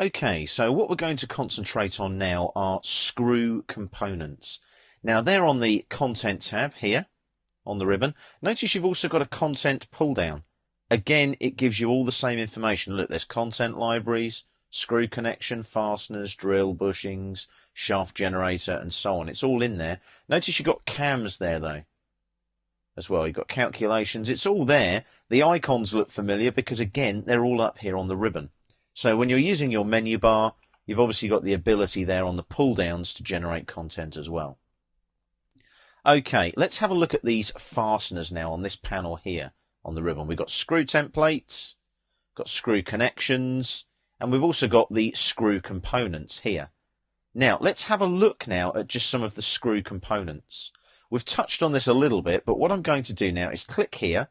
Okay, so what we're going to concentrate on now are screw components. Now they're on the content tab here on the ribbon. Notice you've also got a content pull down. Again, it gives you all the same information. Look, there's content libraries, screw connection, fasteners, drill, bushings, shaft generator, and so on. It's all in there. Notice you've got cams there though as well. You've got calculations. It's all there. The icons look familiar because again, they're all up here on the ribbon. So when you're using your menu bar, you've obviously got the ability there on the pull downs to generate content as well. Okay, let's have a look at these fasteners now on this panel here on the ribbon. We've got screw templates, got screw connections, and we've also got the screw components here. Now, let's have a look now at just some of the screw components. We've touched on this a little bit, but what I'm going to do now is click here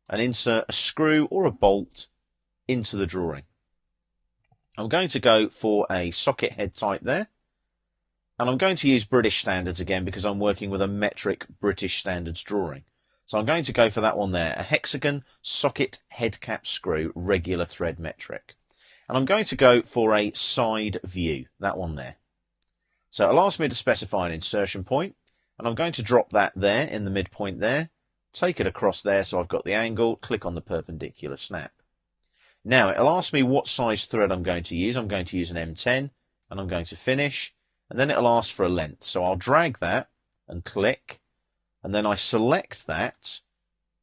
and insert a screw or a bolt into the drawing. I'm going to go for a socket head type there, and I'm going to use British standards again because I'm working with a metric British standards drawing. So I'm going to go for that one there, a hexagon socket head cap screw regular thread metric. And I'm going to go for a side view, that one there. So it'll ask me to specify an insertion point, and I'm going to drop that there in the midpoint there, take it across there so I've got the angle, click on the perpendicular snap. Now it'll ask me what size thread I'm going to use. I'm going to use an M10 and I'm going to finish, and then it'll ask for a length. So I'll drag that and click, and then I select that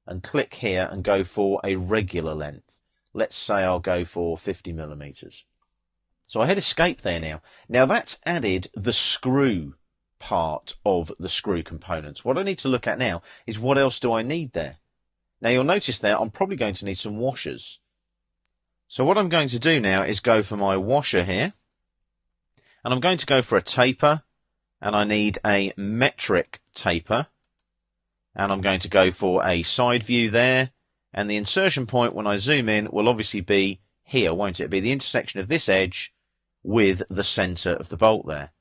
and click here and go for a regular length. Let's say I'll go for 50 millimeters. So I hit escape there now. Now that's added the screw part of the screw components. What I need to look at now is what else do I need there? Now you'll notice there I'm probably going to need some washers. So what I'm going to do now is go for my washer here, and I'm going to go for a taper, and I need a metric taper, and I'm going to go for a side view there, and the insertion point when I zoom in will obviously be here, won't it? It'll be the intersection of this edge with the center of the bolt there.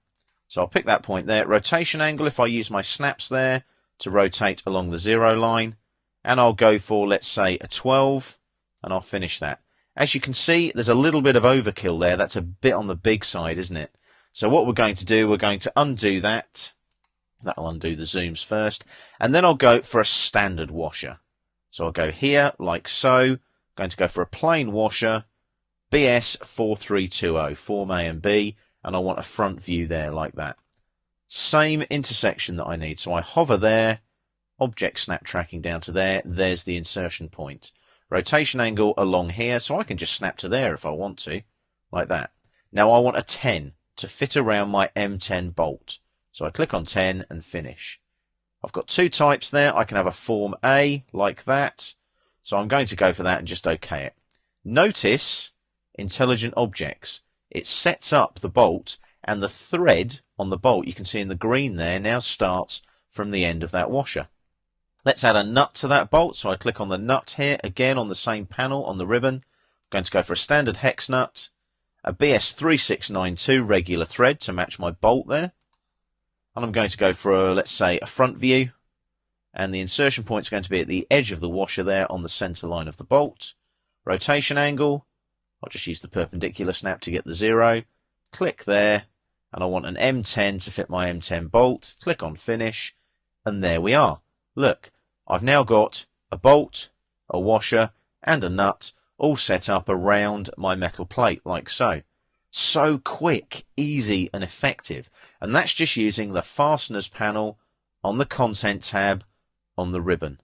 So I'll pick that point there. Rotation angle, if I use my snaps there to rotate along the 0 line, and I'll go for, let's say, a 12, and I'll finish that. As you can see, there's a little bit of overkill there. That's a bit on the big side, isn't it? So what we're going to do, we're going to undo that. That'll undo the zooms first. And then I'll go for a standard washer. So I'll go here, like so. I'm going to go for a plain washer, BS 4320, Form A and B, and I want a front view there, like that. Same intersection that I need. So I hover there, object snap tracking down to there. There's the insertion point. Rotation angle along here, so I can just snap to there if I want to, like that. Now I want a 10 to fit around my M10 bolt. So I click on 10 and finish. I've got two types there. I can have a Form A, like that. So I'm going to go for that and just OK it. Notice Intelligent Objects. It sets up the bolt, and the thread on the bolt, you can see in the green there, now starts from the end of that washer. Let's add a nut to that bolt, so I click on the nut here, again on the same panel on the ribbon. I'm going to go for a standard hex nut, a BS 3692 regular thread to match my bolt there. And I'm going to go for, let's say, a front view. And the insertion point is going to be at the edge of the washer there on the center line of the bolt. Rotation angle, I'll just use the perpendicular snap to get the 0. Click there, and I want an M10 to fit my M10 bolt. Click on finish, and there we are. Look. I've now got a bolt, a washer, and a nut all set up around my metal plate, like so. So quick, easy, and effective. And that's just using the Fasteners panel on the Content tab on the ribbon.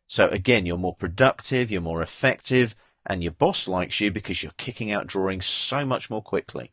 So again, you're more productive, you're more effective, and your boss likes you because you're kicking out drawings so much more quickly.